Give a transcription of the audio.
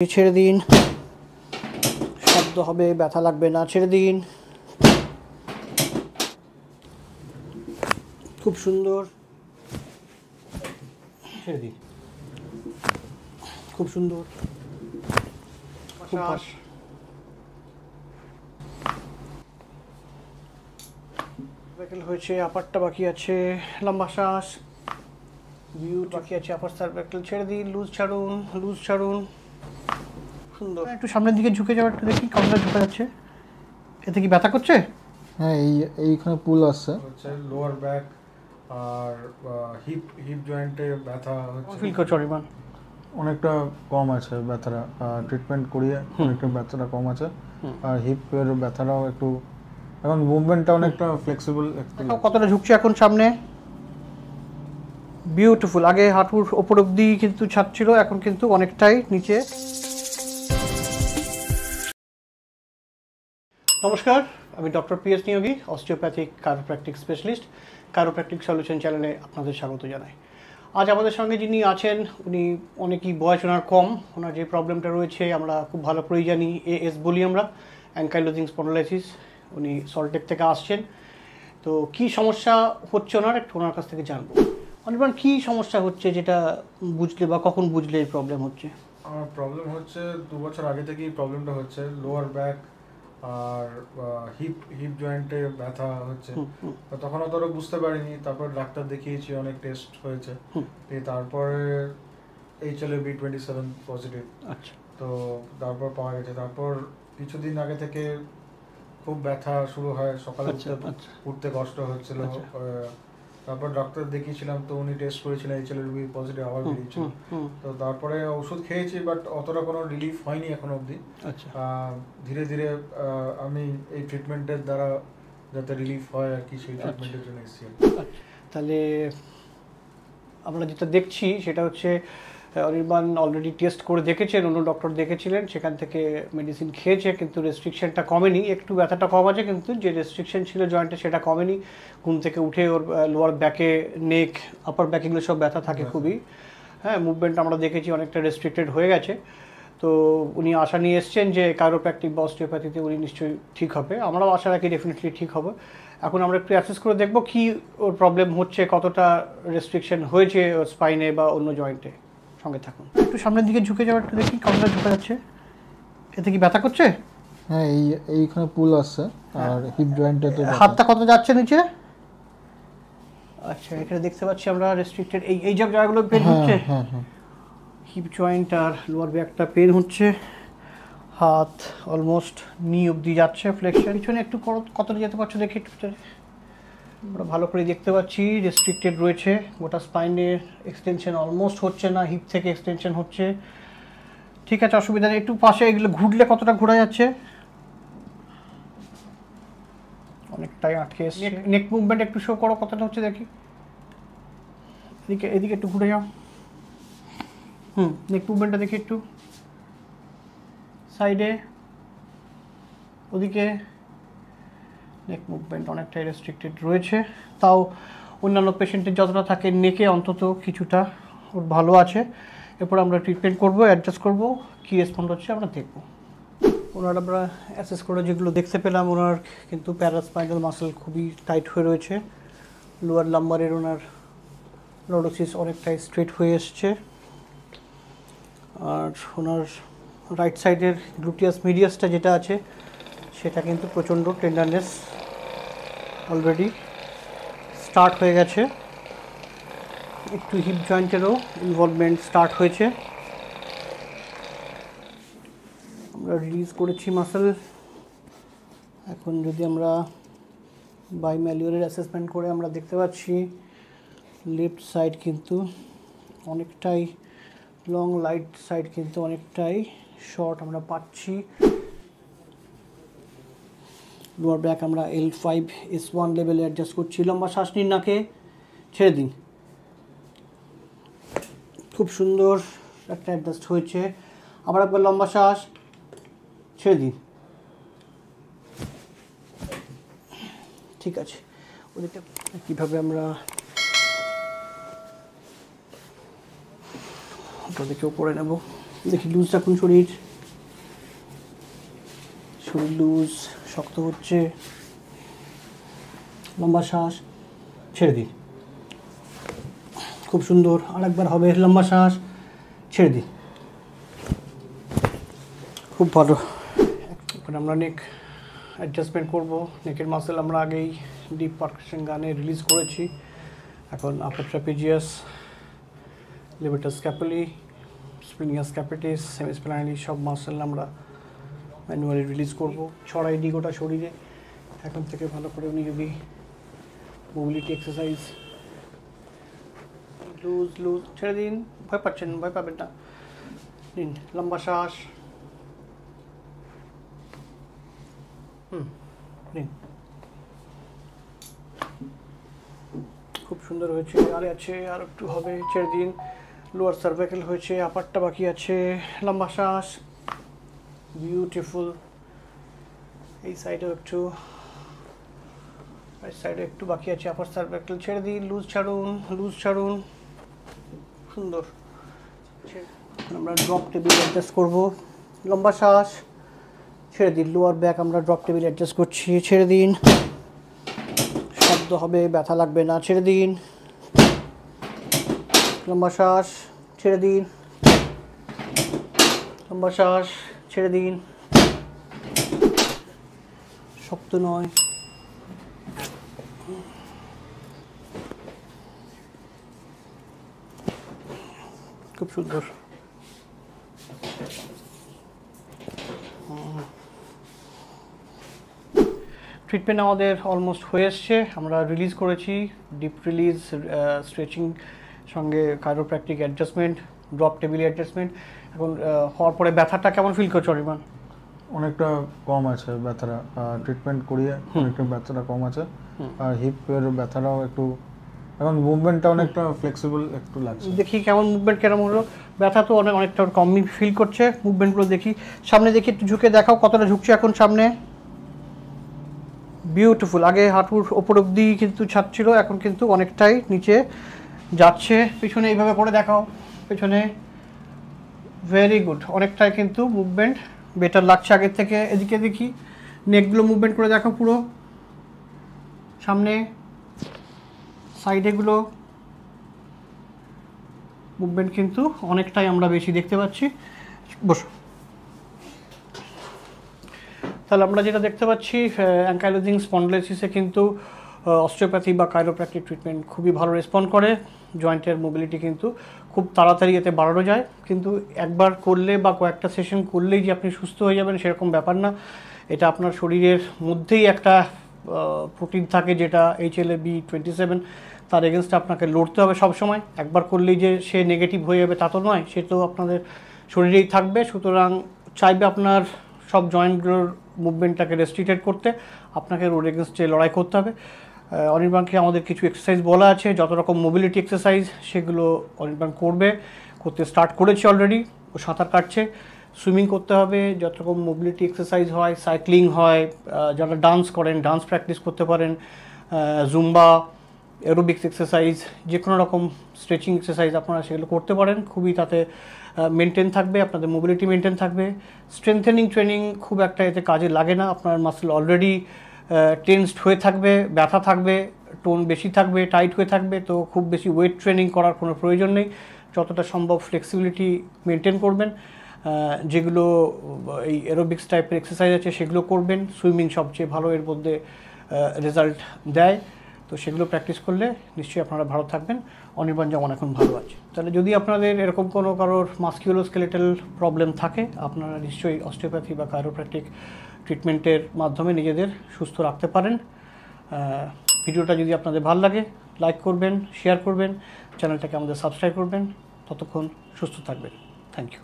ছেড়ে দিন, শব্দ হবে, ব্যথা লাগবে না, ছেড়ে দিন। খুব সুন্দর, ছেড়ে দিন। খুব সুন্দর, শ্বাস হয়েছে, আপারটা বাকি আছে, লম্বা শ্বাস, বিউট বাকি আছে, আপার সার্ভাইকাল ছেড়ে দিন, লুজ ছাড়ুন, লুজ ছাড়ুন। সুন্দর, একটু সামনের দিকে ঝুঁকে যাওয়ার একটু দেখি, কামড়া ঝুঁকে যাচ্ছে, এতে কি ব্যথা করছে? হ্যাঁ, এইখানে পুল আসছে, হচ্ছে লোয়ার ব্যাক আর হিপ জয়েন্টে ব্যথা হচ্ছে। ফিল করছো অনির্বাণ? অনেকটা কম আছে ব্যথাটা, ট্রিটমেন্ট করিয়ে অনেকটা ব্যথাটা কম আছে। আর হিপের ব্যথাটাও একটু, এখন মুভমেন্টটা অনেকটা ফ্লেক্সিবল। কতটা ঝুঁকছে এখন সামনে? বিউটিফুল। আগে হাঁটুর ওপর অব্দি কিন্তু ছাদ ছিল, এখন কিন্তু অনেকটাই নিচে। নমস্কার, আমি doctor PS Niyogi, osteopathic chiropractic specialist. Chiropractic solution চ্যানেলে আপনাদের স্বাগত জানাই। আজ আমাদের সঙ্গে যিনি আছেন, উনি অনেকই বয়স ওনার কম, ওনার যে প্রবলেমটা রয়েছে আমরা খুব ভালো করেই জানি, এএস বলি আমরা, অ্যাঙ্কাইলোজিং স্পন্ডালাইসিস। উনি সল্টলেক থেকে আসছেন। তো কি সমস্যা হচ্ছে ওনার, একটু ওনার কাছ থেকে জানবো। অনির্বাণ, কি সমস্যা হচ্ছে, যেটা বুঝলে বা কখন বুঝলে এই প্রবলেম হচ্ছে? আমার প্রবলেম হচ্ছে 2 বছর আগে থেকেই প্রবলেমটা হচ্ছে, লোয়ার ব্যাক আর হিপ জয়েন্টে ব্যথা হচ্ছে। তখন অতটা বুঝতে পারিনি, তারপর ডাক্তার দেখিয়েছি, অনেক টেস্ট হয়েছে, তারপরে HLA-B27 পজিটিভ। আচ্ছা। তো তারপর পাওয়া গেছে। তারপর কিছুদিন আগে থেকে খুব ব্যথা শুরু হয়, সকালে উঠতে কষ্ট হচ্ছিল। তারপর ডাক্তার দেখিয়েছিলাম, তো উনি টেস্ট করেছিলেন, HLA-B পজিটিভ আবার বেরিয়েছিল। তো তারপরে ওষুধ খেয়েছি, বাট অতটা কোনো রিলিফ হয়নি এখনো অবধি। আচ্ছা। ধীরে ধীরে আমি এই ট্রিটমেন্টের দ্বারা যাতে রিলিফ হয় আর কি, সেই ট্রিটমেন্টের জন্য এসেছি। তাহলে আমরা যেটা দেখছি সেটা হচ্ছে, অনির্বাণ অলরেডি টেস্ট করে দেখেছেন, অন্য ডক্টর দেখেছিলেন, সেখান থেকে মেডিসিন খেয়েছে, কিন্তু রেস্ট্রিকশনটা কমেনি। একটু ব্যথাটা কম আছে, কিন্তু যে রেস্ট্রিকশন ছিল জয়েন্টে সেটা কমেনি। ঘুম থেকে উঠে ওর লোয়ার ব্যাকে, নেক, আপার ব্যাক, এগুলো সব ব্যথা থাকে খুবই। হ্যাঁ, মুভমেন্ট আমরা দেখেছি অনেকটা রেস্ট্রিক্টেড হয়ে গেছে। তো উনি আশা নিয়ে এসছেন যে কাইরোপ্র্যাকটিক বা অস্টিওপ্যাথিতে উনি নিশ্চয়ই ঠিক হবে। আমরাও আশা রাখি ডেফিনেটলি ঠিক হবে। এখন আমরা একটু অ্যাসেস করে দেখবো কি ওর প্রবলেম হচ্ছে, কতটা রেস্ট্রিকশন হয়েছে ওর স্পাইনে বা অন্য জয়েন্টে। সঙ্গে থাকুন। একটু সামনের দিকে ঝুঁকে যাওয়ার একটু দেখি, কামড়া ঝুঁকে যাচ্ছে, এতে কি ব্যথা করছে? হ্যাঁ, এইখানে পুল আসছে আর হিপ জয়েন্টে তো হাতটা কত যাচ্ছে নিচে? আচ্ছা, এখানে দেখতে পাচ্ছি আমরা রেস্ট্রিক্টেড, এই জায়গাগুলো পেন হচ্ছে। হ্যাঁ হ্যাঁ, হিপ জয়েন্ট আর লোয়ার ব্যাকটা পেন হচ্ছে। হাত অলমোস্ট নি অবধি যাচ্ছে, ফ্লেক্সন। পিছনে একটু কতটা যেতে পারছো দেখি একটু। আমরা ভালো করে দেখতে পাচ্ছি রেস্ট্রিক্টেড রয়েছে, গোটা স্পাইনের এক্সটেনশন অলমোস্ট হচ্ছে না, হিপ থেকে এক্সটেনশন হচ্ছে। ঠিক আছে, অসুবিধা নেই। একটু পাশে এগুলো ঘুরলে কতটা ঘোরা যাচ্ছে? অনেকটাই আটকে এসছে। নেক মুভমেন্ট একটু শো করো, কতটা হচ্ছে দেখি। এদিকে একটু ঘুরে যাও। নেক মুভমেন্টটা দেখি একটু, সাইডে, ওদিকে। নেক মুভমেন্ট অনেকটাই রেস্ট্রিক্টেড রয়েছে, তাও অন্যান্য পেশেন্টের যতটা থাকে নেকে অন্তত কিছুটা ওর ভালো আছে। এরপর আমরা ট্রিটমেন্ট করবো, অ্যাডজাস্ট করবো, কী রেসপন্ড হচ্ছে আমরা দেখবো। ওনার আমরা অ্যাসেস করে যেগুলো দেখতে পেলাম, ওনার কিন্তু প্যারাস্পাইনাল মাসল খুবই টাইট হয়ে রয়েছে। লোয়ার লাম্বারের ওনার লর্ডোসিস অনেকটাই স্ট্রেট হয়ে এসছে। আর ওনার রাইট সাইডের গ্লুটিয়াস মিডিয়াসটা যেটা আছে সেটা কিন্তু প্রচণ্ড টেন্ডারনেস অলরেডি স্টার্ট হয়ে গেছে। একটু হিপ জয়েন্টেরও ইনভলভমেন্ট স্টার্ট হয়েছে। আমরা রিলিজ করেছি মাসল। এখন যদি আমরা বাইম্যালিওরের অ্যাসেসমেন্ট করে আমরা দেখতে পাচ্ছি লেফট সাইড কিন্তু অনেকটাই লং, রাইট সাইড কিন্তু অনেকটাই শর্ট আমরা পাচ্ছি। লোয়ার ব্যাক আমরা L5S1 লেভেলে অ্যাডজাস্ট করছি। লম্বা শ্বাস নিন, নাকে ছেড়ে দিন। খুব সুন্দর একটা অ্যাডজাস্ট হয়েছে। আবার একবার লম্বা শ্বাস, ছেড়ে দিন। ঠিক আছে, ওদেরটা কীভাবে আমরা ওটা দেখে উপরে নেব, দেখি লুজ রাখুন, শরীর লুজ, শক্ত হচ্ছে, লম্বা শ্বাস, ছেড়ে দিন। খুব সুন্দর, আরেকবার হবে, লম্বা শ্বাস, ছেড়ে দিন। খুব ভালো। এখন আমরা নেক অ্যাডজাস্টমেন্ট করব। নেকের মাসেল আমরা আগেই ডিপ পারকাশন গানে রিলিজ করেছি। এখন আপার ট্রাপিজিয়াস, লিবাটাস স্ক্যাপুলি, স্প্লিনিয়াস ক্যাপিটিস, সেমিস্প্লাইনালি সব মাসেল আমরা ম্যানুয়ালি রিলিজ করব। ছড়াই দি গোটা শরীরে। এখন থেকে ভালো করে উনি যদি মোবিলিটি এক্সারসাইজ, লুজ লুজ, ছেড়ে দিন। ভয় পাচ্ছেন, ভয় পাবেন না, নিন লম্বা শ্বাস, নিন। খুব সুন্দর হয়েছে, আরে আছে, আর একটু হবে, ছেড়ে দিন। লোয়ার সার্ভাইকেল হয়েছে, আপারটা বাকি আছে, লম্বা শ্বাস, বিউটিফুল। এই সাইডেও একটু, এই সাইডে একটু বাকি আছে, আপার সার্ভাইকেল, ছেড়ে দিন। লুজ ছাড়ুন, লুজ ছাড়ুন, সুন্দর। আমরা ড্রপ টেবিল অ্যাডজাস্ট করব। লম্বা শ্বাস, ছেড়ে দিন। লোয়ার ব্যাক আমরা ড্রপ টেবিল অ্যাডজাস্ট করছি, ছেড়ে দিন। শব্দ হবে, ব্যথা লাগবে না, ছেড়ে দিন। লম্বা শ্বাস, ছেড়ে দিন। লম্বা শ্বাস, ছেড়ে দিন। শক্ত নয়। খুব সুন্দর। ট্রিটমেন্ট আমাদের অলমোস্ট হয়ে এসছে, আমরা রিলিজ করেছি। ডিপ রিলিজ, স্ট্রেচিং সঙ্গে chiropractic adjustment, drop table adjustment. এখন হওয়ার পরে ব্যথাটা কেমন ফিল করছো অনির্বাণ? অনেকটা কম আছে ব্যথাটা, ট্রিটমেন্ট করিয়ে অনেকটা ব্যথাটা কম আছে। আর হিপের ব্যথাটাও একটু, এখন মুভমেন্টটা অনেকটা ফ্লেক্সিবল একটু লাগছে। দেখি কেমন মুভমেন্ট কেমন হলো। ব্যথা তো অনেকটা কমই ফিল করছে। মুভমেন্টগুলো দেখি, সামনে দেখি, একটু ঝুঁকে দেখাও কতটা ঝুঁকছে এখন সামনে। বিউটিফুল। আগে হাঁটুর ওপর অব্দি কিন্তু ছাড়ছিল, এখন কিন্তু অনেকটাই নিচে যাচ্ছে। পিছনে এইভাবে করে দেখাও, পেছনে। ভেরি গুড, অনেকটাই কিন্তু মুভমেন্ট বেটার লাগছে আগের থেকে। এদিকে দেখি, নেকগুলো মুভমেন্ট করে দেখো পুরো, সামনে, সাইডেগুলো মুভমেন্ট কিন্তু অনেকটাই আমরা বেশি দেখতে পাচ্ছি। বসো। তাহলে আমরা যেটা দেখতে পাচ্ছি, অ্যাঙ্কাইলোজিং স্পন্ডলাইসিসে কিন্তু অস্টিওপ্যাথি বা কাইরোপ্র্যাকটিক ট্রিটমেন্ট খুবই ভালো রেসপন্ড করে। জয়েন্টের মোবিলিটি কিন্তু খুব তাড়াতাড়ি এতে বাড়ানো যায়। কিন্তু একবার করলে বা কয়েকটা সেশন করলেই যে আপনি সুস্থ হয়ে যাবেন সেরকম ব্যাপার না। এটা আপনার শরীরের মধ্যেই একটা প্রোটিন থাকে যেটা HLA-B27, তার এগেনস্টে আপনাকে লড়তে হবে সবসময়। একবার করলেই যে সে নেগেটিভ হয়ে যাবে তা তো নয়, সে তো আপনাদের শরীরেই থাকবে। সুতরাং চাইবে আপনার সব জয়েন্টগুলোর মুভমেন্টটাকে রেস্ট্রিক্টেড করতে, আপনাকে ওর এগেনস্টে লড়াই করতে হবে। অনির্বাণকে আমাদের কিছু এক্সারসাইজ বলা আছে, যত রকম মোবিলিটি এক্সারসাইজ সেগুলো অনির্বাণ করতে স্টার্ট করেছে অলরেডি। ও সাঁতার কাটছে, সুইমিং করতে হবে, যত রকম মোবিলিটি এক্সারসাইজ হয়, সাইক্লিং হয়, যারা ডান্স করেন ডান্স প্র্যাকটিস করতে পারেন, জুম্বা, অ্যারোবিক্স এক্সারসাইজ, যে কোনো রকম স্ট্রেচিং এক্সারসাইজ আপনারা সেগুলো করতে পারেন। খুবই তাতে মেনটেন থাকবে, আপনাদের মোবিলিটি মেনটেন থাকবে। স্ট্রেংথেনিং ট্রেনিং খুব একটা এতে কাজে লাগে না, আপনার মাসল অলরেডি টেন্সড হয়ে থাকবে, ব্যথা থাকবে, টোন বেশি থাকবে, টাইট হয়ে থাকবে, তো খুব বেশি ওয়েট ট্রেনিং করার কোনো প্রয়োজন নেই। যতটা সম্ভব ফ্লেক্সিবিলিটি মেনটেন করবেন। যেগুলো এই অ্যারোবিক্স টাইপের এক্সারসাইজ আছে সেগুলো করবেন। সুইমিং সবচেয়ে ভালো এর মধ্যে রেজাল্ট দেয়, তো সেগুলো প্র্যাকটিস করলে নিশ্চয়ই আপনারা ভালো থাকবেন। অনির্বাণ যেমন এখন ভালো আছে। তাহলে যদি আপনাদের এরকম কোনো কারোর মাস্কিউলোস্কেলেটাল প্রবলেম থাকে, আপনারা নিশ্চয়ই অস্টিওপ্যাথি বা কাইরোপ্র্যাকটিক ট্রিটমেন্টের মাধ্যমে নিজেদের সুস্থ রাখতে পারেন। ভিডিওটা যদি আপনাদের ভালো লাগে, লাইক করবেন, শেয়ার করবেন, চ্যানেলটাকে আমাদের সাবস্ক্রাইব করবেন। ততক্ষণ সুস্থ থাকবেন। Thank you.